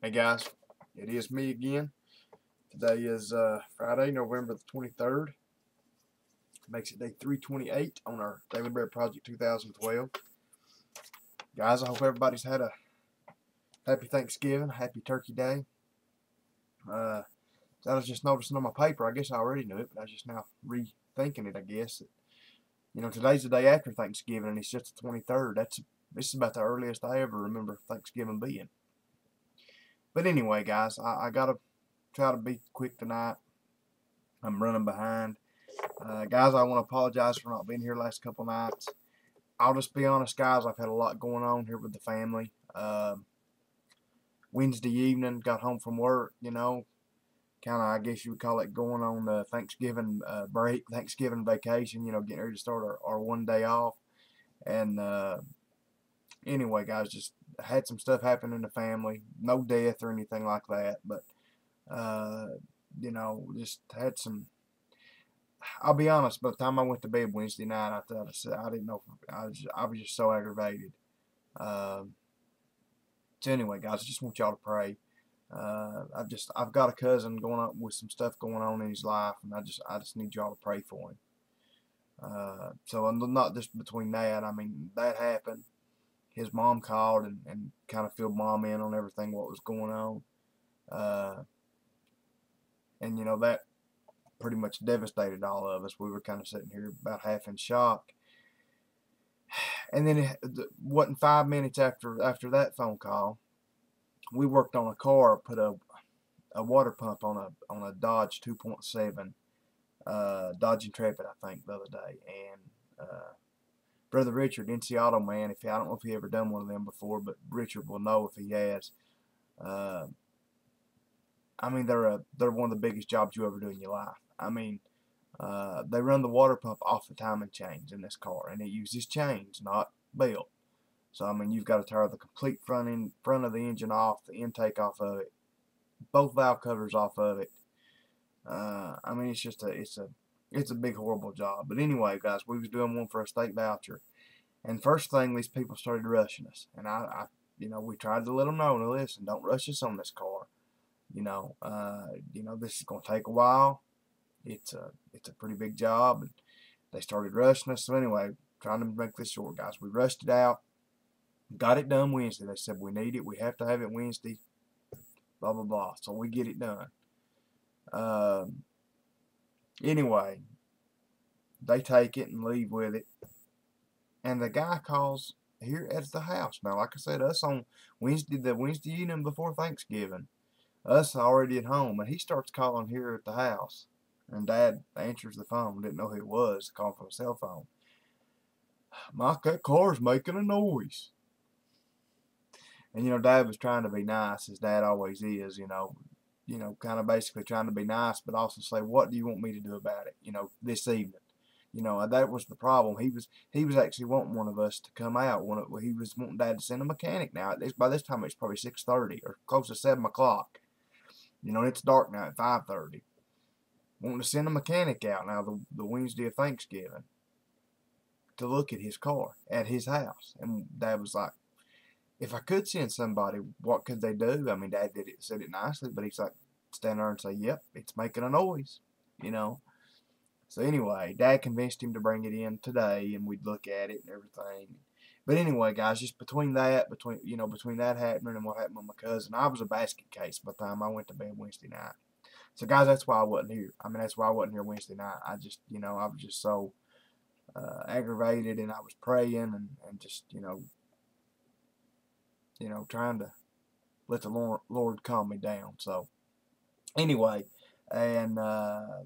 Hey guys, it is me again. Today is Friday, November the 23rd. Makes it day 328 on our Daily Bread Project 2012. Guys, I hope everybody's had a happy Thanksgiving, happy Turkey Day. I was just noticing on my paper, I guess I already knew it, but I was just now rethinking it, I guess. Today's the day after Thanksgiving, and it's just the 23rd. This is about the earliest I ever remember Thanksgiving being. But anyway, guys, I got to try to be quick tonight. I'm running behind. Guys, I want to apologize for not being here last couple nights. I'll just be honest, guys. I've had a lot going on here with the family. Wednesday evening, got home from work, kind of, I guess you would call it going on the Thanksgiving break, Thanksgiving vacation, getting ready to start our one day off. And anyway, guys, just had some stuff happen in the family. No death or anything like that, but, just had some. I'll be honest. By the time I went to bed Wednesday night, I didn't know. I was just so aggravated. Um, so anyway, guys, I just want y'all to pray. I've got a cousin going up with some stuff going on in his life, and I just need y'all to pray for him. So not just between that. I mean, that happened. His mom called and kind of filled mom in on everything what was going on. Uh, and that pretty much devastated all of us. We were kind of sitting here about half in shock. And then it wasn't 5 minutes after that phone call, we worked on a car, put a water pump on a Dodge 2.7 Dodge Intrepid, I think, the other day. And Brother Richard, NC Auto Man, I don't know if he ever done one of them before, but Richard will know if he has. Uh, I mean, they're one of the biggest jobs you ever do in your life. I mean, they run the water pump off the timing chains in this car, and it uses chains, not belt. So I mean, you've got to tear the complete front of the engine off, the intake off of it, both valve covers off of it. I mean, it's a big horrible job. But anyway, guys, we was doing one for a state voucher, and first thing these people started rushing us, and we tried to let them know, no, listen, don't rush us on this car. This is gonna take a while. It's a pretty big job, and they started rushing us. So anyway, trying to make this short, guys, we rushed it out, got it done Wednesday. They said we need it, we have to have it Wednesday, blah blah blah. So we get it done. Anyway, they take it and leave with it, and the guy calls here at the house. Now, like I said, us on the Wednesday evening before Thanksgiving, us already at home, and he starts calling here at the house. And Dad answers the phone. Didn't know who it was. Called from a cell phone. Mike, that car's making a noise. And Dad was trying to be nice, as Dad always is. Kind of basically trying to be nice, but also say, what do you want me to do about it? This evening. That was the problem. He was actually wanting one of us to come out. He was wanting Dad to send a mechanic. Now, by this time it's probably 6:30 or close to 7 o'clock. It's dark now at 5:30. Wanting to send a mechanic out now the Wednesday of Thanksgiving to look at his car at his house. And Dad was like, if I could send somebody, what could they do? I mean, Dad said it nicely, but he's like, stand there and say, yep, it's making a noise, So anyway, Dad convinced him to bring it in today, and we'd look at it and everything. But anyway, guys, just between that happening and what happened with my cousin, I was a basket case by the time I went to bed Wednesday night. So, guys, that's why I wasn't here. I mean, that's why I wasn't here Wednesday night. I was just so aggravated, and I was praying and just, trying to let the Lord calm me down. So, anyway, and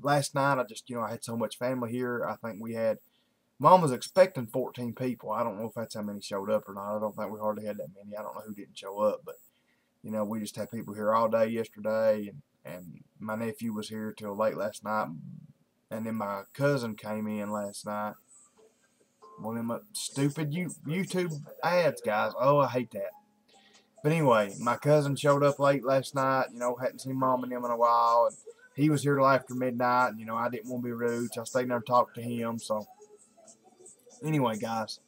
last night I had so much family here. I think Mom was expecting 14 people. I don't know if that's how many showed up or not. I don't think we hardly had that many. I don't know who didn't show up, but we just had people here all day yesterday, and my nephew was here till late last night, and then my cousin came in last night. One of them stupid YouTube ads, guys. Oh, I hate that. But anyway, my cousin showed up late last night. Hadn't seen Mom and them in a while, and he was here till after midnight. And, I didn't want to be rude, so I stayed there and talked to him. So anyway, guys,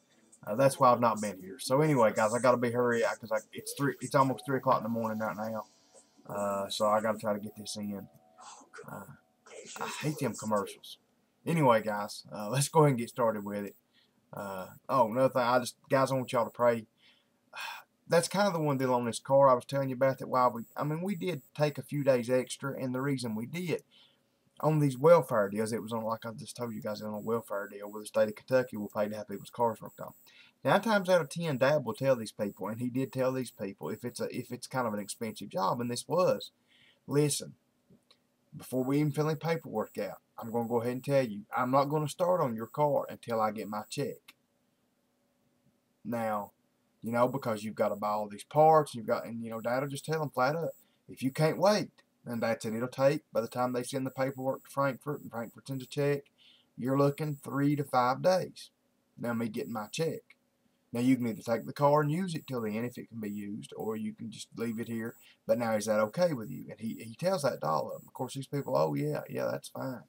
that's why I've not been here. So anyway, guys, I gotta be hurry because it's almost 3 o'clock in the morning right now. So I got to try to get this in. I hate them commercials. Anyway, guys, let's go ahead and get started with it. Oh, another thing, guys, I want y'all to pray. That's kind of the one deal on this car I was telling you about. That while we did take a few days extra, and the reason we did on these welfare deals, it was on, like I just told you guys, on a welfare deal where the state of Kentucky will pay to have people's cars worked on. 9 times out of 10, Dad will tell these people, and he did tell these people, if it's kind of an expensive job, and this was, listen, before we even fill any paperwork out, I'm going to go ahead and tell you, I'm not going to start on your car until I get my check. Now, because you've got to buy all these parts, and Dad will just tell them flat up, if you can't wait, and that's it, it'll take, by the time they send the paperwork to Frankfort, and Frankfort sends a check, you're looking 3 to 5 days. Now, me getting my check. Now, you can either take the car and use it till the end if it can be used, or you can just leave it here. But now, is that okay with you? And he tells that to all of them. Of course, these people, oh, yeah, that's fine.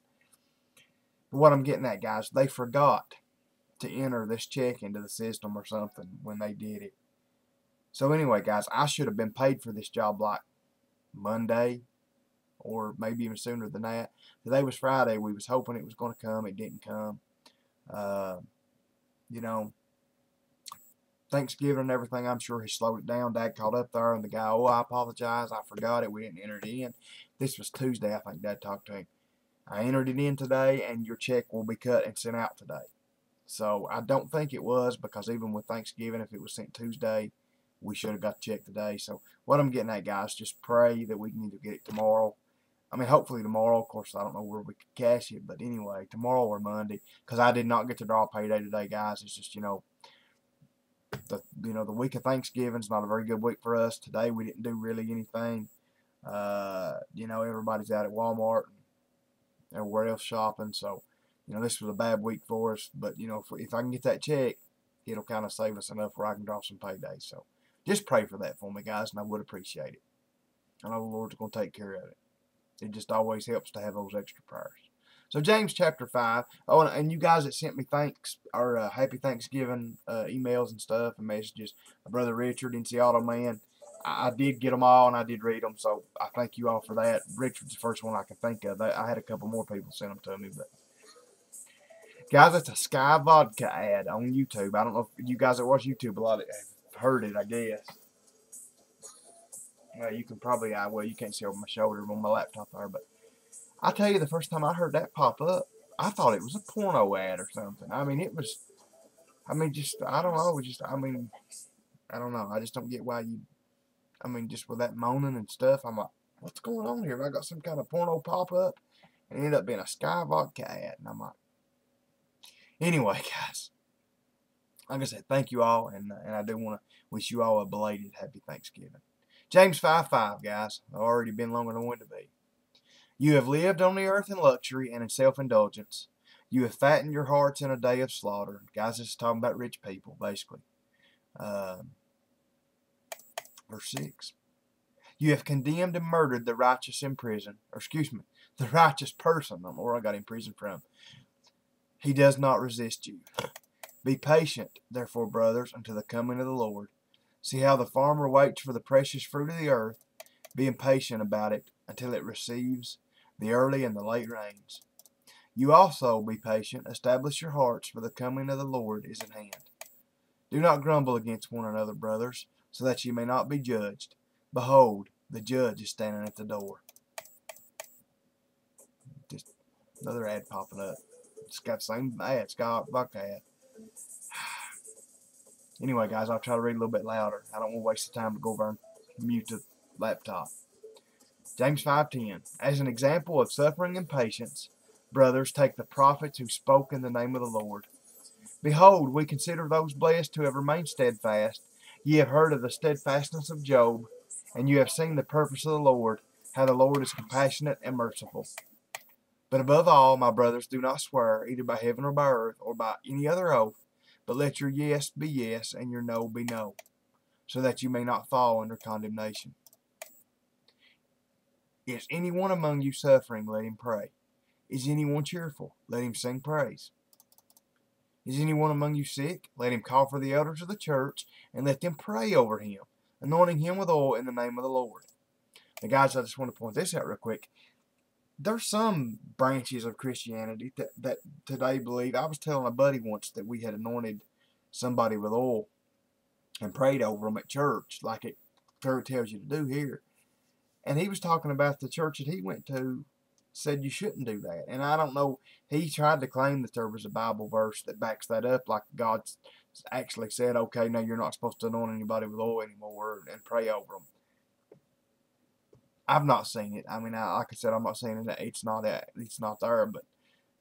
But what I'm getting at, guys, they forgot to enter this check into the system or something when they did it. So anyway, guys, I should have been paid for this job like Monday or maybe even sooner than that. Today was Friday. We was hoping it was going to come. It didn't come. Thanksgiving and everything, I'm sure he slowed it down. Dad called up there, and the guy, oh, I apologize. I forgot it. We didn't enter it in. This was Tuesday, I think Dad talked to him. I entered it in today, and your check will be cut and sent out today. So I don't think it was, because even with Thanksgiving, if it was sent Tuesday, we should have got the check today. So what I'm getting at, guys, just pray that we can either get it tomorrow. I mean, hopefully tomorrow. Of course, I don't know where we could cash it, but anyway, tomorrow or Monday, because I did not get to draw payday today, guys. It's just, the week of Thanksgiving is not a very good week for us. Today we didn't do really anything. Everybody's out at Walmart and everywhere else shopping, so this was a bad week for us. But if I can get that check, it'll kind of save us enough where I can draw some paydays. So just pray for that for me, guys, and I would appreciate it. I know the Lord's going to take care of it. It just always helps to have those extra prayers. So James chapter 5. Oh, and you guys that sent me thanks or happy Thanksgiving emails and stuff and messages, my brother Richard and Seattle, man, I did get them all and I did read them. So I thank you all for that. Richard's the first one I can think of. I had a couple more people send them to me, but guys, it's a Sky Vodka ad on YouTube. I don't know if you guys that watch YouTube a lot have heard it, I guess. Well, you can probably, you can't see over my shoulder on my laptop there, but I tell you, the first time I heard that pop up, I thought it was a porno ad or something. I mean, I don't know, I don't know. I just don't get why just with that moaning and stuff, I'm like, what's going on here? Have I got some kind of porno pop up? And it ended up being a Sky Vodka ad, and I'm like, anyway, guys, like I said, thank you all, and I do want to wish you all a belated happy Thanksgiving. James 5:5, guys. I've already been longer than I wanted to be. You have lived on the earth in luxury and in self-indulgence. You have fattened your hearts in a day of slaughter. Guys, this is talking about rich people, basically. Verse 6. You have condemned and murdered the righteous in prison. The righteous person. I don't know where I got in prison from. He does not resist you. Be patient, therefore, brothers, until the coming of the Lord. See how the farmer waits for the precious fruit of the earth, being patient about it until it receives the early and the late rains. You also be patient, establish your hearts, for the coming of the Lord is at hand. Do not grumble against one another, brothers, so that you may not be judged. Behold, the judge is standing at the door. Just another ad popping up. It's got the same ad, Scott Buck ad. Anyway, guys, I'll try to read a little bit louder. I don't want to waste the time to go over and mute the laptop. James 5:10. As an example of suffering and patience, brothers, take the prophets who spoke in the name of the Lord. Behold, we consider those blessed who have remained steadfast. Ye have heard of the steadfastness of Job, and you have seen the purpose of the Lord, how the Lord is compassionate and merciful. But above all, my brothers, do not swear, either by heaven or by earth, or by any other oath, but let your yes be yes, and your no be no, so that you may not fall under condemnation. Is anyone among you suffering? Let him pray. Is anyone cheerful? Let him sing praise. Is anyone among you sick? Let him call for the elders of the church, and let them pray over him, anointing him with oil in the name of the Lord. And guys, I just want to point this out real quick. There's some branches of Christianity that today believe. I was telling a buddy once that we had anointed somebody with oil and prayed over them at church, like it tells you to do here. And he was talking about the church that he went to said you shouldn't do that. And I don't know, he tried to claim that there was a Bible verse that backs that up, like God actually said, okay, no, you're not supposed to anoint anybody with oil anymore and pray over them. I've not seen it. I mean, like I said, I'm not saying that it's not there, but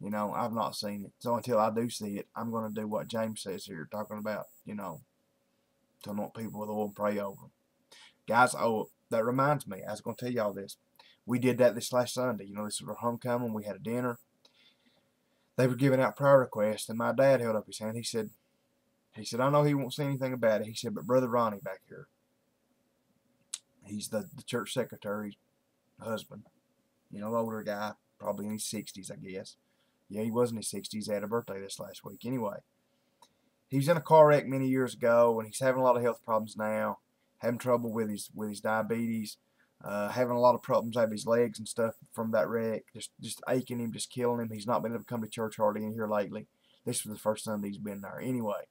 you know, I've not seen it. So until I do see it, I'm going to do what James says here, talking about, you know, to anoint people with oil and pray over them. Guys, oh, that reminds me, I was going to tell y'all this. We did that this last Sunday. You know, this was our homecoming. We had a dinner. They were giving out prayer requests, and my dad held up his hand. He said, I know he won't say anything about it. He said, but Brother Ronnie back here, he's the church secretary's husband. You know, the older guy, probably in his 60s, I guess. Yeah, he was in his 60s. He had a birthday this last week. Anyway, he was in a car wreck many years ago, and he's having a lot of health problems now. Having trouble with his diabetes. Having a lot of problems with his legs and stuff from that wreck. Just aching him, just killing him. He's not been able to come to church hardly in here lately. This was the first Sunday he's been there. Anyway,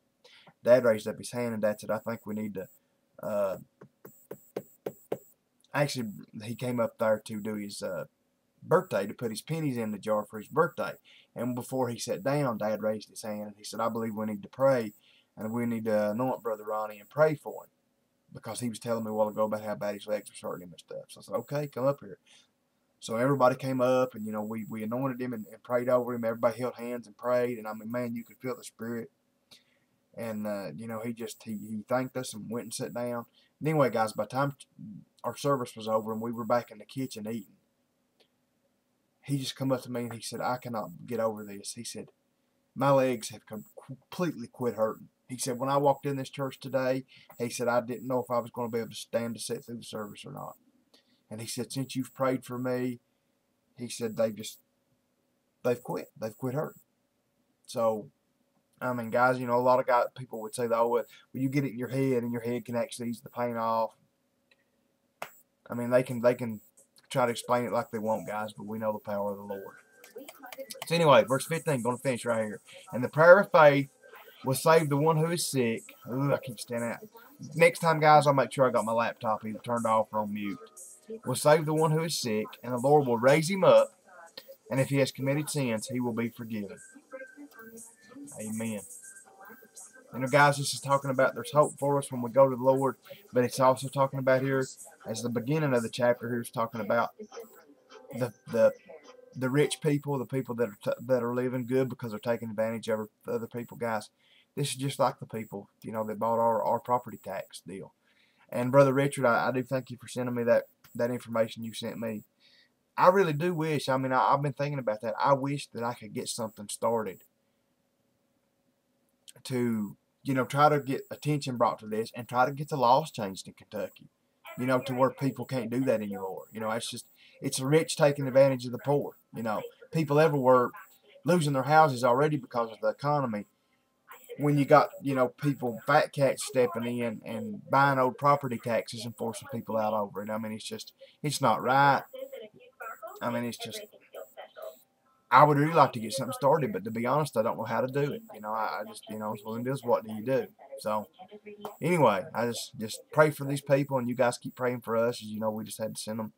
Dad raised up his hand, and Dad said, I think we need to... actually, he came up there to do his birthday, to put his pennies in the jar for his birthday. And before he sat down, Dad raised his hand, and he said, I believe we need to pray, and we need to anoint Brother Ronnie and pray for him. Because he was telling me a while ago about how bad his legs were hurting him and stuff. So I said, okay, come up here. So everybody came up, and, you know, we anointed him and prayed over him. Everybody held hands and prayed. And, I mean, man, you could feel the Spirit. And, you know, he thanked us and went and sat down. And anyway, guys, by the time our service was over and we were back in the kitchen eating, he just come up to me and he said, I cannot get over this. He said, my legs have completely quit hurting. He said, when I walked in this church today, he said, I didn't know if I was going to be able to stand to sit through the service or not. And he said, since you've prayed for me, he said, they've quit. They've quit hurting. So, I mean, guys, you know, a lot of people would say, oh, well, you get it in your head, and your head can actually ease the pain off. I mean, they can try to explain it like they want, guys, but we know the power of the Lord. So anyway, verse 15, going to finish right here. And the prayer of faith will save the one who is sick. Ooh, I keep standing out. Next time, guys, I'll make sure I got my laptop either turned off or on mute. Will save the one who is sick, and the Lord will raise him up, and if he has committed sins, he will be forgiven. Amen. You know, guys, this is talking about there's hope for us when we go to the Lord, but it's also talking about here, as the beginning of the chapter here is talking about the rich people, the people that are living good because they're taking advantage of other people, guys. This is just like the people, you know, that bought our property tax deal. And Brother Richard, I do thank you for sending me that information you sent me. I really do wish, I mean, I've been thinking about that. I wish that I could get something started to, you know, try to get attention brought to this and try to get the laws changed in Kentucky, you know, to where people can't do that anymore. You know, it's the rich taking advantage of the poor. You know, people everywhere losing their houses already because of the economy. When you got, you know, people, fat cats stepping in and buying old property taxes and forcing people out over it. I mean, it's not right. I mean, I would really like to get something started, but to be honest, I don't know how to do it. You know, I just, you know, well, what do you do? So, anyway, I just pray for these people, and you guys keep praying for us. As you know, we just had to send them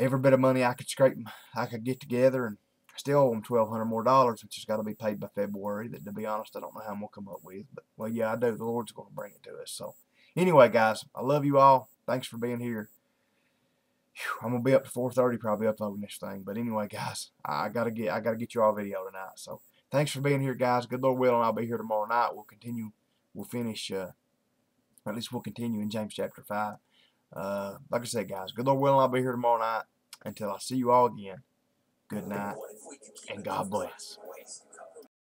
every bit of money I could I could get together, and still owe them $1,200 more, which has got to be paid by February. That, to be honest, I don't know how I'm going to come up with. But, well, yeah, I do. The Lord's going to bring it to us. So, anyway, guys, I love you all. Thanks for being here. I'm going to be up to 4:30 probably uploading this thing. But anyway, guys, I gotta get you all a video tonight. So, thanks for being here, guys. Good Lord willing, I'll be here tomorrow night. We'll finish, or at least we'll continue in James chapter 5. Like I said, guys, good Lord willing, I'll be here tomorrow night. Until I see you all again, good night, and God bless.